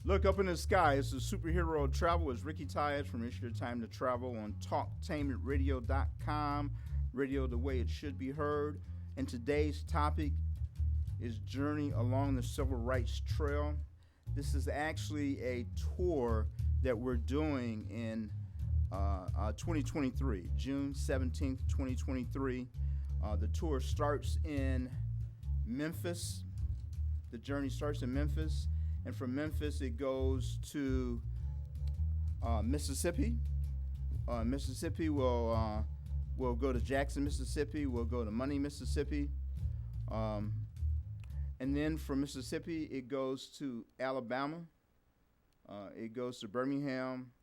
Look up in the sky. It's the superhero of travel. It's Ricky Tyus from It's Your Time to Travel on TalkTainmentRadio.com. Radio the way it should be heard. And today's topic is Journey Along the Civil Rights Trail. This is actually a tour that we're doing in 2023, June 17th, 2023. The tour starts in Memphis. The journey starts in Memphis. And from Memphis, it goes to Mississippi. Mississippi will go to Jackson, Mississippi. We'll go to Money, Mississippi. And then from Mississippi, it goes to Alabama. It goes to Birmingham,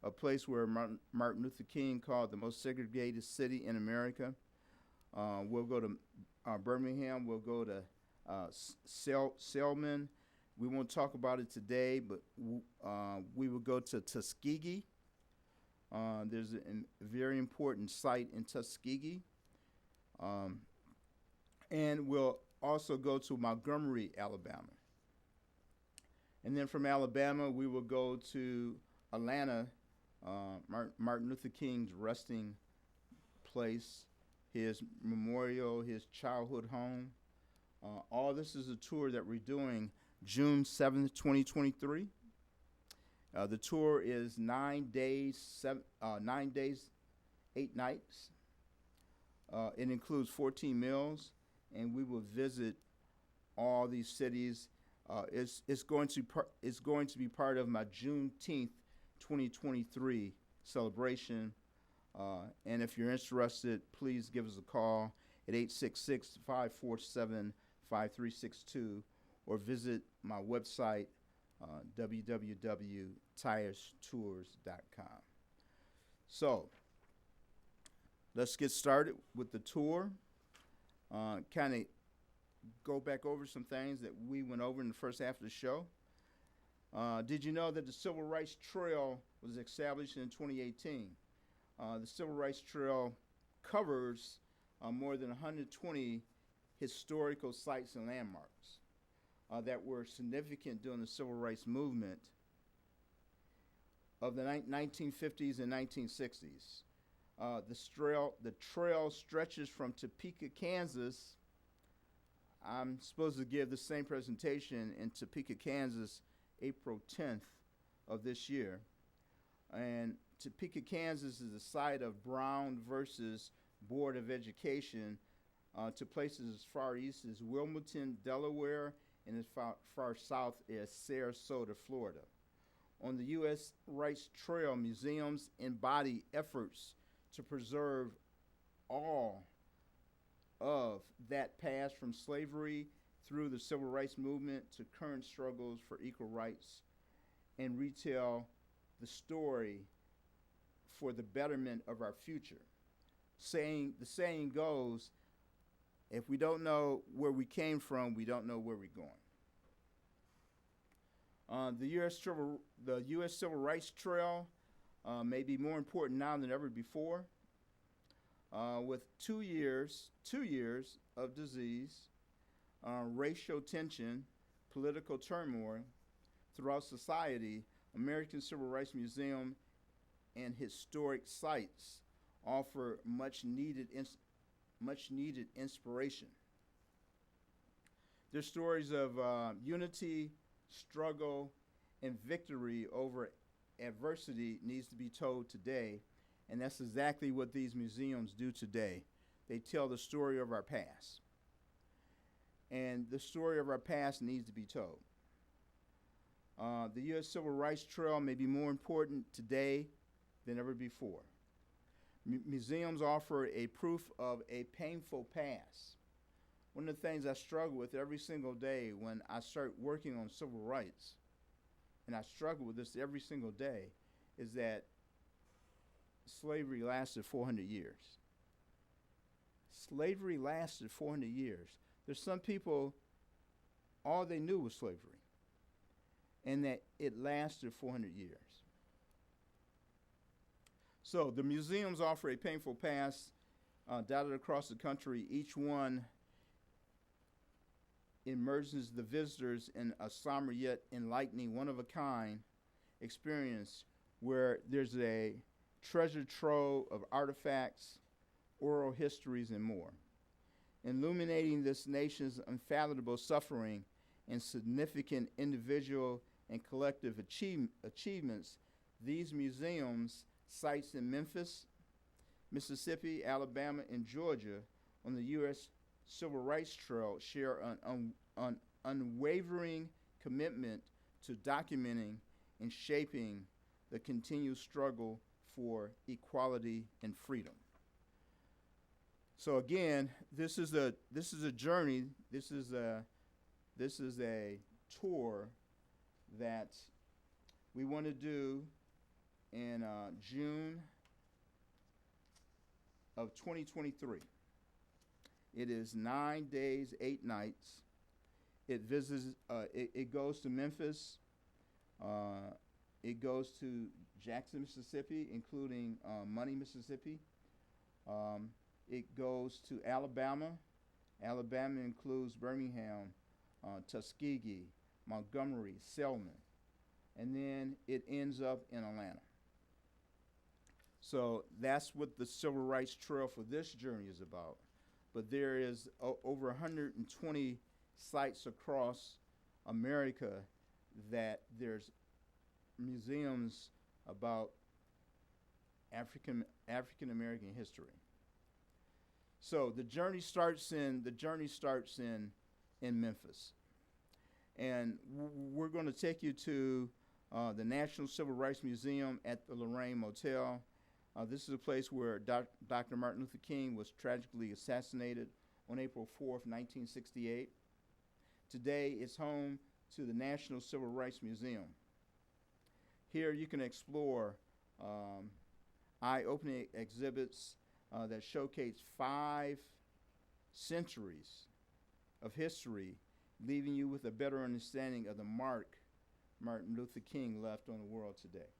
a place where Martin Luther King called the most segregated city in America. We'll go to Birmingham. We'll go to Selman. We won't talk about it today, but we will go to Tuskegee. There's a very important site in Tuskegee. And we'll also go to Montgomery, Alabama. And then from Alabama, we will go to Atlanta, Martin Luther King's resting place, his memorial, his childhood home. All this is a tour that we're doing June 7th, 2023. The tour is 9 days, 8 nights. It includes 14 meals, and we will visit all these cities. It's going to be part of my Juneteenth 2023 celebration. And if you're interested, please give us a call at 866-547-5362 or visit my website, www.tyustours.com. So let's get started with the tour. Kind of go back over some things that we went over in the first half of the show. Did you know that the Civil Rights Trail was established in 2018? The Civil Rights Trail covers more than 120 historical sites and landmarks that were significant during the Civil Rights Movement of the 1950s and 1960s. The trail stretches from Topeka, Kansas. I'm supposed to give the same presentation in Topeka, Kansas, April 10th of this year. And Topeka, Kansas is the site of Brown versus Board of Education to places as far east as Wilmington, Delaware, and as far south as Sarasota, Florida. On the U.S. Rights Trail, museums embody efforts to preserve all of that past from slavery through the Civil Rights Movement to current struggles for equal rights and retell the story for the betterment of our future. The saying goes, if we don't know where we came from, we don't know where we're going. The U.S. Civil Rights Trail may be more important now than ever before. With 2 years of disease, racial tension, political turmoil throughout society, American Civil Rights Museum and historic sites offer much needed inspiration. Their stories of unity, struggle, and victory over adversity needs to be told today, and that's exactly what these museums do today. They tell the story of our past, and the story of our past needs to be told. The U.S. Civil Rights Trail may be more important today than ever before. Museums offer a proof of a painful past. One of the things I struggle with every single day when I start working on civil rights, and I struggle with this every single day, is that slavery lasted 400 years. Slavery lasted 400 years. There's some people, all they knew was slavery, and that it lasted 400 years. So the museums offer a painful past dotted across the country. Each one immerses the visitors in a somber yet enlightening, one-of-a-kind experience where there's a treasure trove of artifacts, oral histories, and more. Illuminating this nation's unfathomable suffering and significant individual and collective achievements, these museums, sites in Memphis, Mississippi, Alabama, and Georgia on the U.S. Civil Rights Trail share an unwavering commitment to documenting and shaping the continued struggle for equality and freedom. So again, this is a journey. This is a tour that we want to do in June of 2023. It is 9 days, 8 nights. It visits. It goes to Memphis. It goes to Jackson, Mississippi, including Money, Mississippi. It goes to Alabama. Alabama includes Birmingham, Tuskegee, Montgomery, Selma, and then it ends up in Atlanta. So that's what the Civil Rights Trail for this journey is about. But there is over 120 sites across America that there's museums about African American history. So the journey starts in Memphis, and we're going to take you to the National Civil Rights Museum at the Lorraine Motel. This is a place where Dr. Martin Luther King was tragically assassinated on April 4th, 1968. Today, it's home to the National Civil Rights Museum. Here, you can explore eye-opening exhibits that showcase 5 centuries of history, leaving you with a better understanding of the mark Martin Luther King left on the world today.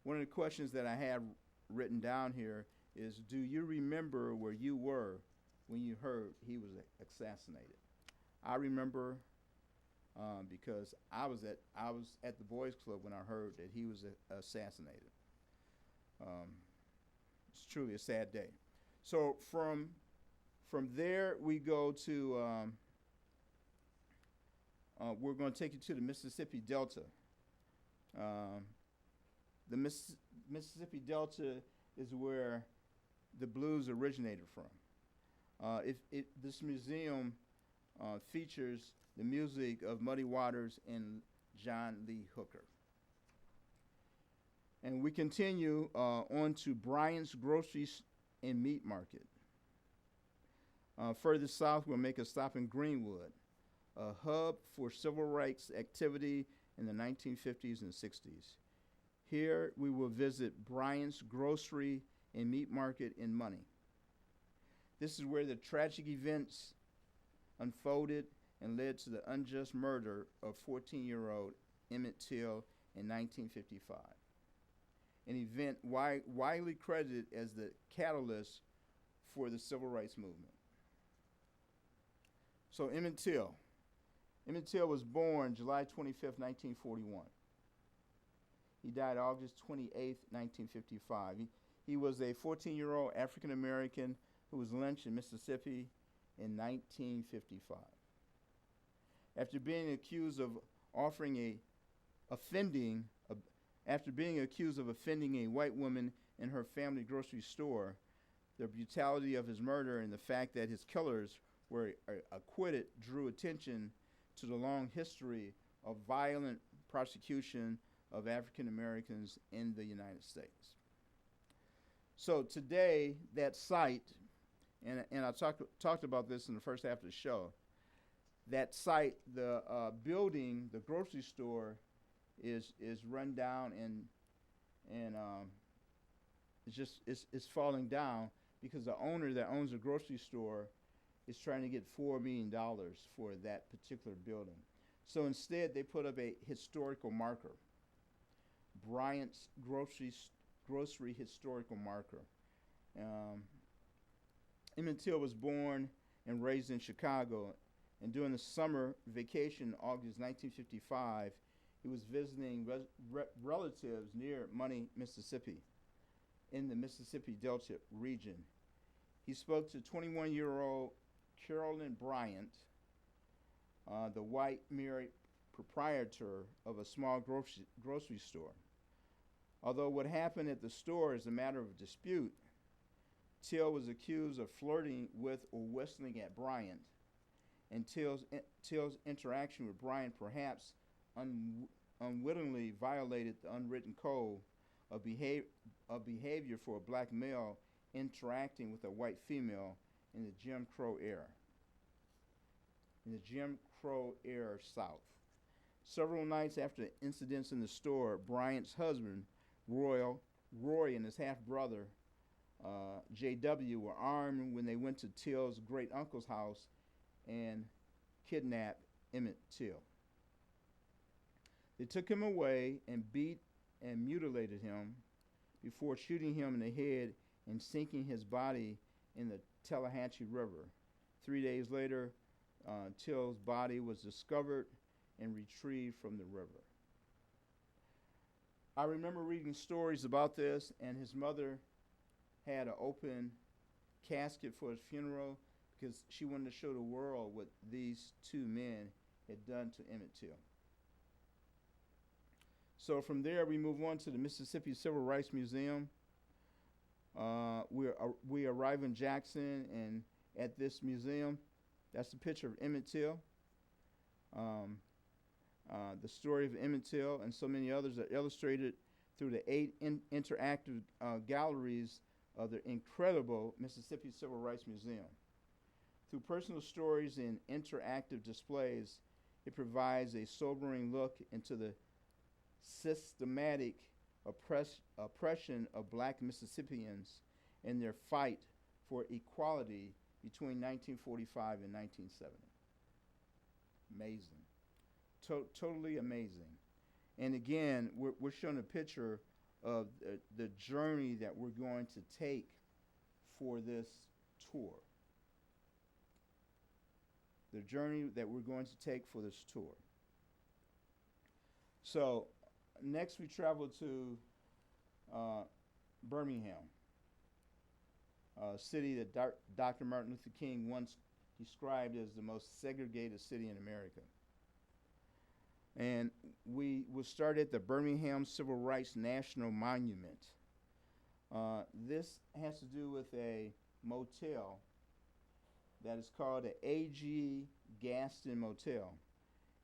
One of the questions that I have written down here is, do you remember where you were when you heard he was assassinated? I remember because I was at the Boys Club when I heard that he was assassinated. It's truly a sad day. So from there we go to we're going to take you to the Mississippi Delta. The Mississippi Delta is where the blues originated from. This museum features the music of Muddy Waters and John Lee Hooker. And we continue on to Bryant's Groceries and Meat Market. Further south, we'll make a stop in Greenwood, a hub for civil rights activity in the 1950s and 60s. Here, we will visit Bryant's Grocery and Meat Market in Money. This is where the tragic events unfolded and led to the unjust murder of 14-year-old Emmett Till in 1955, an event widely credited as the catalyst for the civil rights movement. So Emmett Till. Emmett Till was born July 25th, 1941. He died August 28th, 1955. He was a 14-year-old African-American who was lynched in Mississippi in 1955. After being accused of offending a white woman in her family grocery store, the brutality of his murder and the fact that his killers were acquitted drew attention to the long history of violent prosecution of African Americans in the United States. So today, that site, and I talked about this in the first half of the show, that site, the building, the grocery store, is run down and it's falling down because the owner that owns the grocery store is trying to get $4 million for that particular building. So instead, they put up a historical marker, Bryant's Grocery Historical Marker. Emmett Till was born and raised in Chicago And during the summer vacation, August 1955, he was visiting relatives near Money, Mississippi, in the Mississippi Delta region. He spoke to 21-year-old Carolyn Bryant, the white married proprietor of a small grocery store. Although what happened at the store is a matter of dispute, Till was accused of flirting with or whistling at Bryant, and Till's interaction with Bryant perhaps unwittingly violated the unwritten code of behavior for a black male interacting with a white female in the Jim Crow era. In the Jim Crow era South. Several nights after the incidents in the store, Bryant's husband, Roy, and his half-brother, J.W., were armed when they went to Till's great-uncle's house and kidnapped Emmett Till. They took him away and beat and mutilated him before shooting him in the head and sinking his body in the Tallahatchie River. 3 days later, Till's body was discovered and retrieved from the river. I remember reading stories about this, and his mother had an open casket for his funeral because she wanted to show the world what these two men had done to Emmett Till. So from there, we move on to the Mississippi Civil Rights Museum. We arrive in Jackson, and at this museum, that's a picture of Emmett Till. The story of Emmett Till and so many others are illustrated through the 8 interactive galleries of the incredible Mississippi Civil Rights Museum. Through personal stories and interactive displays, it provides a sobering look into the systematic oppression of black Mississippians and their fight for equality between 1945 and 1970. Amazing. Totally amazing. And again, we're showing a picture of the journey that we're going to take for this tour. The journey that we're going to take for this tour. So next we travel to Birmingham, a city that Dr. Martin Luther King once described as the most segregated city in America. And we will start at the Birmingham Civil Rights National Monument. This has to do with a motel that is called the A.G. Gaston Motel,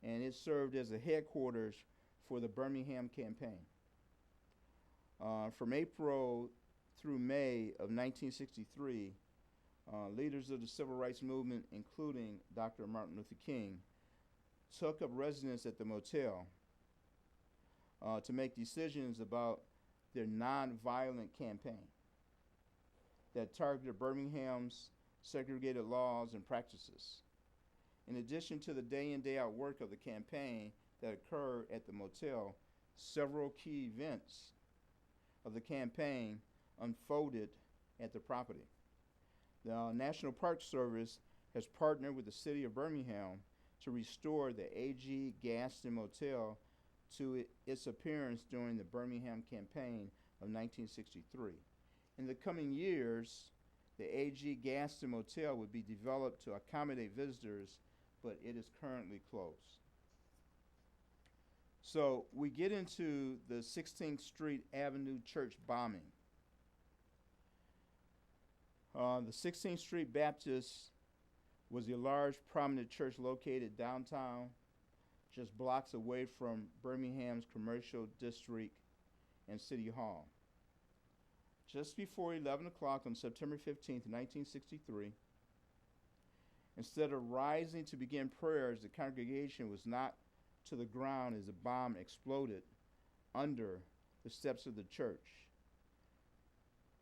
and it served as a headquarters for the Birmingham campaign. From April through May of 1963, leaders of the civil rights movement, including Dr. Martin Luther King, took up residence at the motel to make decisions about their nonviolent campaign that targeted Birmingham's segregated laws and practices. In addition to the day in, day out work of the campaign that occurred at the motel, several key events of the campaign unfolded at the property. The National Park Service has partnered with the city of Birmingham to restore the A.G. Gaston Motel to its appearance during the Birmingham campaign of 1963. In the coming years, the A.G. Gaston Motel would be developed to accommodate visitors, but it is currently closed. So we get into the 16th Street Avenue church bombing. The 16th Street Baptist was a large, prominent church located downtown, just blocks away from Birmingham's commercial district and City Hall. Just before 11 o'clock on September 15th, 1963, instead of rising to begin prayers, the congregation was knocked to the ground as a bomb exploded under the steps of the church.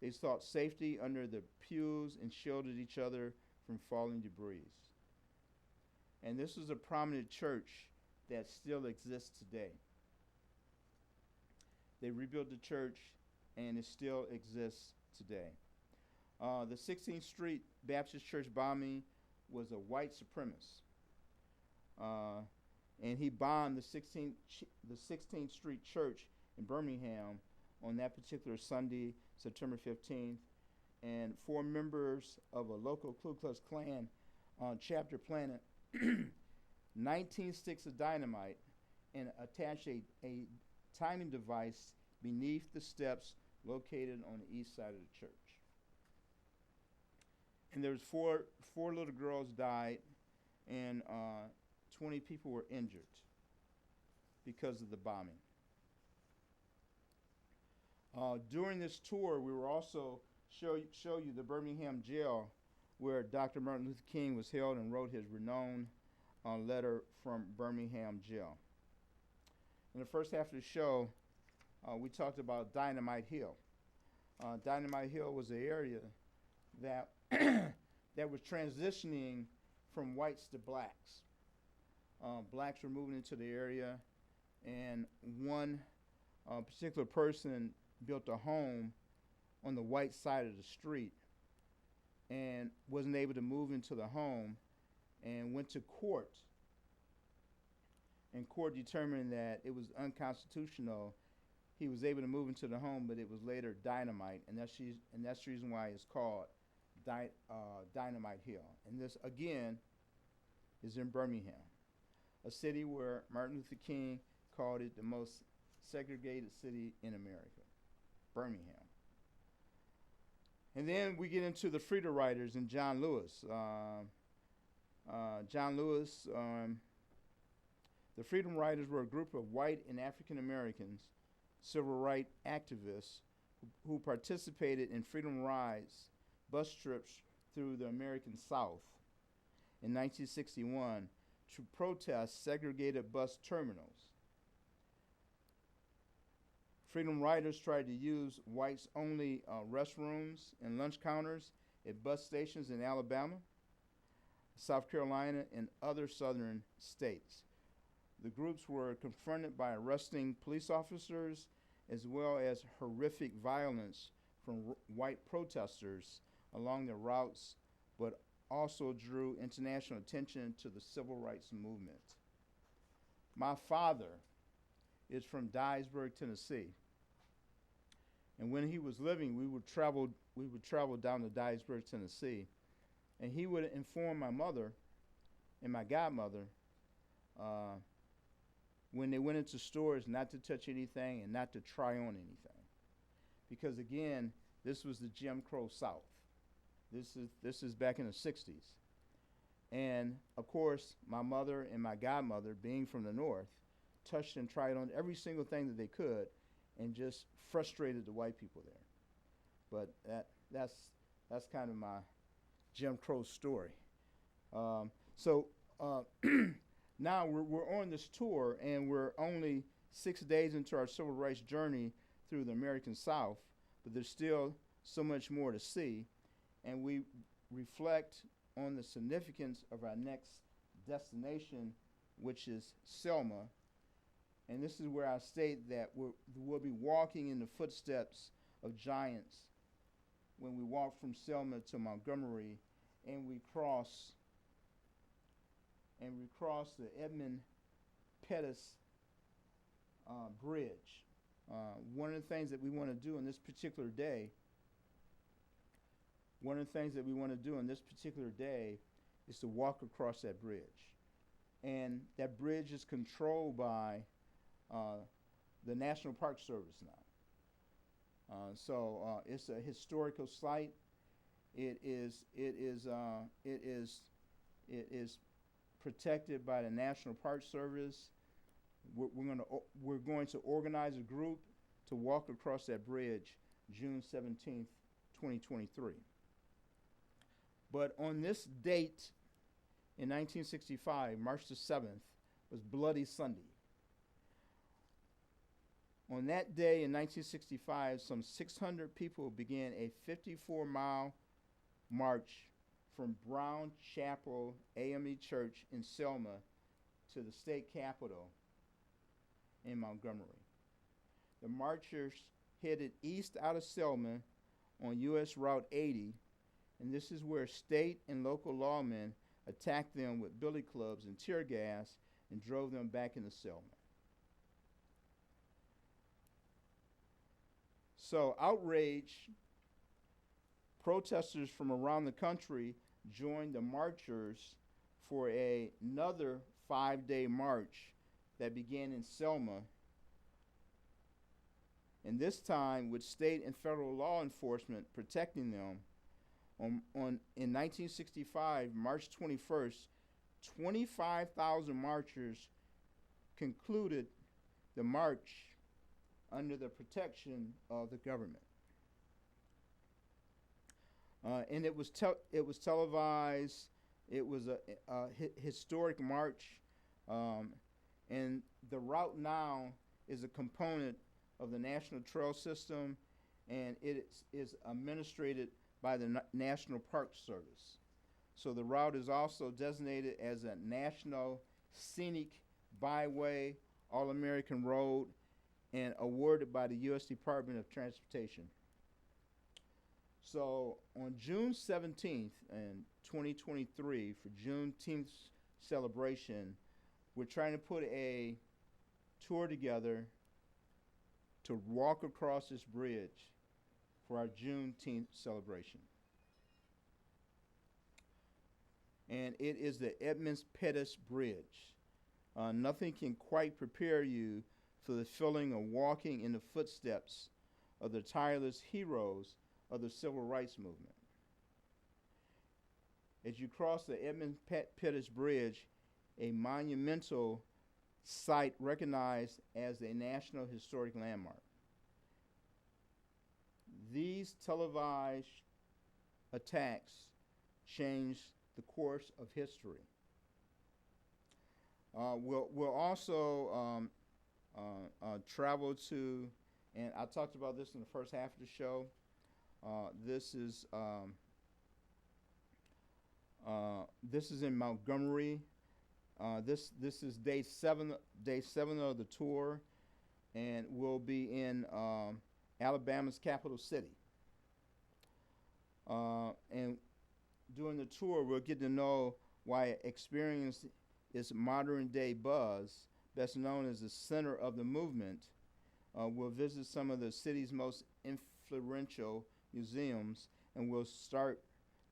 They sought safety under the pews and shielded each other from falling debris. And this is a prominent church that still exists today. They rebuilt the church and it still exists today. The 16th Street Baptist Church bombing was a white supremacist uh, and he bombed the 16th Street Church in Birmingham on that particular Sunday, September 15th. And 4 members of a local Ku Klux Klan chapter planted 19 sticks of dynamite and attached a timing device beneath the steps located on the east side of the church. And there's four little girls died, and 20 people were injured because of the bombing. During this tour, we will also show you the Birmingham jail where Dr. Martin Luther King was held and wrote his renowned letter from Birmingham jail. In the first half of the show, we talked about Dynamite Hill. Dynamite Hill was an area that that was transitioning from whites to blacks. Blacks were moving into the area, and one particular person built a home on the white side of the street and wasn't able to move into the home and went to court. And court determined that it was unconstitutional. He was able to move into the home, but it was later dynamite, and that's the reason why it's called Dynamite Hill. And this, again, is in Birmingham, a city where Martin Luther King called it the most segregated city in America, Birmingham. And then we get into the Freedom Riders and John Lewis. John Lewis, the Freedom Riders were a group of white and African Americans, civil rights activists who participated in freedom rides, bus trips through the American South in 1961 to protest segregated bus terminals. Freedom Riders tried to use whites-only restrooms and lunch counters at bus stations in Alabama, South Carolina, and other southern states. The groups were confronted by arresting police officers as well as horrific violence from white protesters along their routes, but also drew international attention to the civil rights movement. My father is from Dyersburg, Tennessee. And when he was living, we would travel down to Dyersburg, Tennessee, and he would inform my mother and my godmother when they went into stores not to touch anything and not to try on anything. Because again, this was the Jim Crow South. This is back in the 60s. And of course, my mother and my godmother, being from the North, touched and tried on every single thing that they could and just frustrated the white people there. But that's kind of my Jim Crow story. Now we're on this tour, and we're only 6 days into our civil rights journey through the American South, but there's still so much more to see, and we reflect on the significance of our next destination, which is Selma. And this is where I state that we'll be walking in the footsteps of giants when we walk from Selma to Montgomery, and we cross the EDMUND PETTIS bridge. One of the things that we want to do on this particular day is to walk across that bridge. And that bridge is controlled by the National Park Service now. So it's a historical site. It is protected by the National Park Service. We're going to organize a group to walk across that bridge June 17th, 2023. But on this date in 1965, March the 7th, was Bloody Sunday. On that day in 1965, some 600 people began a 54-mile march from Brown Chapel AME Church in Selma to the state capitol in Montgomery. The marchers headed east out of Selma on U.S. Route 80, and this is where state and local lawmen attacked them with billy clubs and tear gas, and drove them back into Selma. So, outraged, protesters from around the country joined the marchers for another 5-day march that began in Selma, and this time with state and federal law enforcement protecting them. In 1965, March 21st, 25,000 marchers concluded the march under the protection of the government. And it was televised. It was a historic march, and the route now is a component of the National Trail System, and it is administrated by the National Park Service. So the route is also designated as a National Scenic Byway, All-American Road, and awarded by the U.S. Department of Transportation. So on June 17th in 2023, for Juneteenth celebration, we're trying to put a tour together to walk across this bridge for our Juneteenth celebration. And it is the EDMUND-PETTIS Bridge. Nothing can quite prepare you for the feeling of walking in the footsteps of the tireless heroes of the Civil Rights Movement. As you cross the EDMUND-PETTIS Bridge, a monumental site recognized as a National Historic Landmark. These televised attacks changed the course of history. We'll also travel to, and I talked about this in the first half of the show. This is in Montgomery. This is day seven of the tour, and we'll be in Alabama's capital city. And during the tour, we'll get to know why it experienced its modern day buzz, best known as the center of the movement. We'll visit some of the city's most influential museums, and we'll start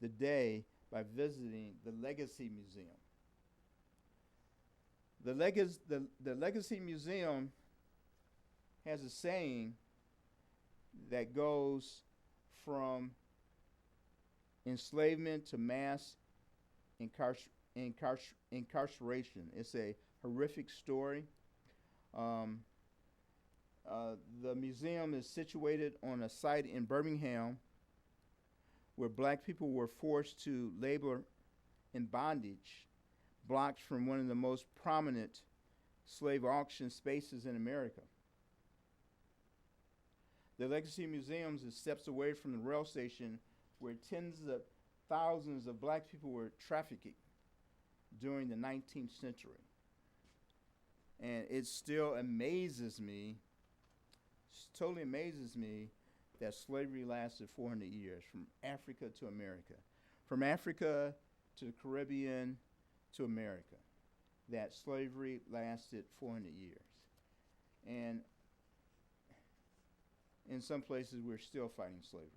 the day by visiting the Legacy Museum. The Legacy Museum has a saying that goes from enslavement to mass incarceration. It's a horrific story. The museum is situated on a site in Birmingham where black people were forced to labor in bondage, blocks from one of the most prominent slave auction spaces in America. The Legacy Museum is steps away from the rail station where tens of thousands of black people were trafficked during the 19th century. And it still amazes me, totally amazes me, that slavery lasted 400 years, from Africa to America. From Africa to the Caribbean to America, that slavery lasted 400 years. And in some places, we're still fighting slavery.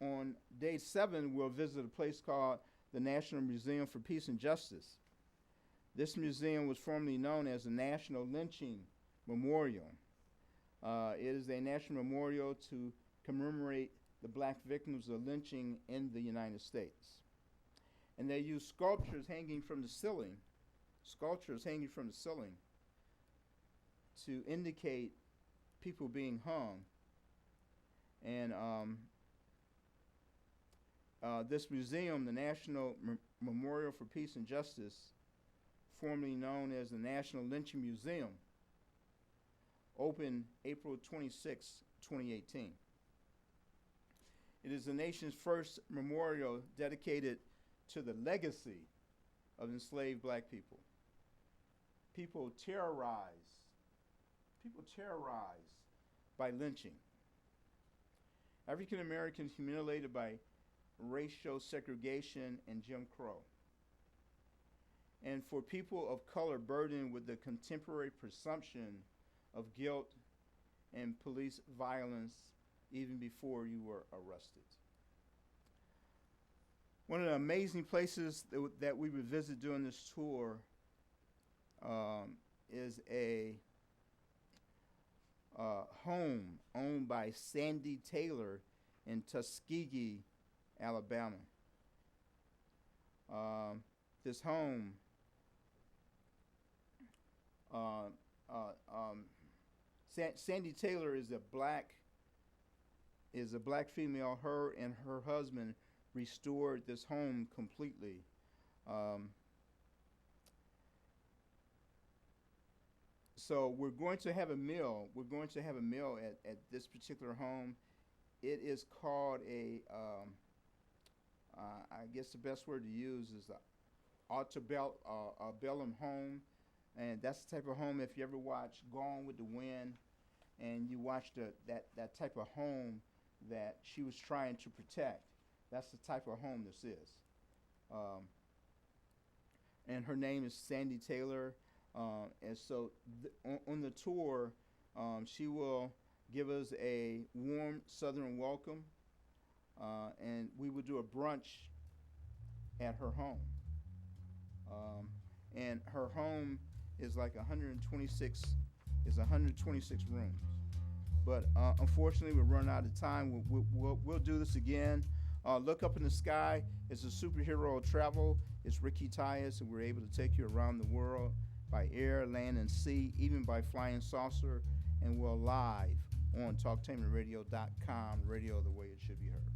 On day 7, we'll visit a place called the National Museum for Peace and Justice. This museum was formerly known as the National Lynching Memorial. It is a national memorial to commemorate the black victims of lynching in the United States. And they use sculptures hanging from the ceiling to indicate people being hung. And this museum, the National Memorial for Peace and Justice, formerly known as the National Lynching Museum, opened April 26, 2018. It is the nation's first memorial dedicated to the legacy of enslaved black people. People terrorized by lynching. African Americans humiliated by racial segregation, and Jim Crow. And for people of color burdened with the contemporary presumption of guilt and police violence even before you were arrested. One of the amazing places that we would visit during this tour is a home owned by Sandy Taylor in Tuskegee, Alabama. This home Sandy Taylor is a black female. Her and her husband restored this home completely. So we're going to have a meal. We're going to have a meal at this particular home. It is called I guess the best word to use is a antebellum home. And that's the type of home, if you ever watch Gone with the Wind, and you watch that type of home that she was trying to protect, that's the type of home this is. And her name is Sandy Taylor. And so on the tour, she will give us a warm Southern welcome, and we will do a brunch at her home. And her home is like 126 rooms. But unfortunately, we're running out of time. We'll do this again. Look up in the sky. It's a superhero of travel. It's Ricky TYUS, and we're able to take you around the world by air, land, and sea, even by flying saucer. And we're live on TalkTainmentRadio.com, radio the way it should be heard.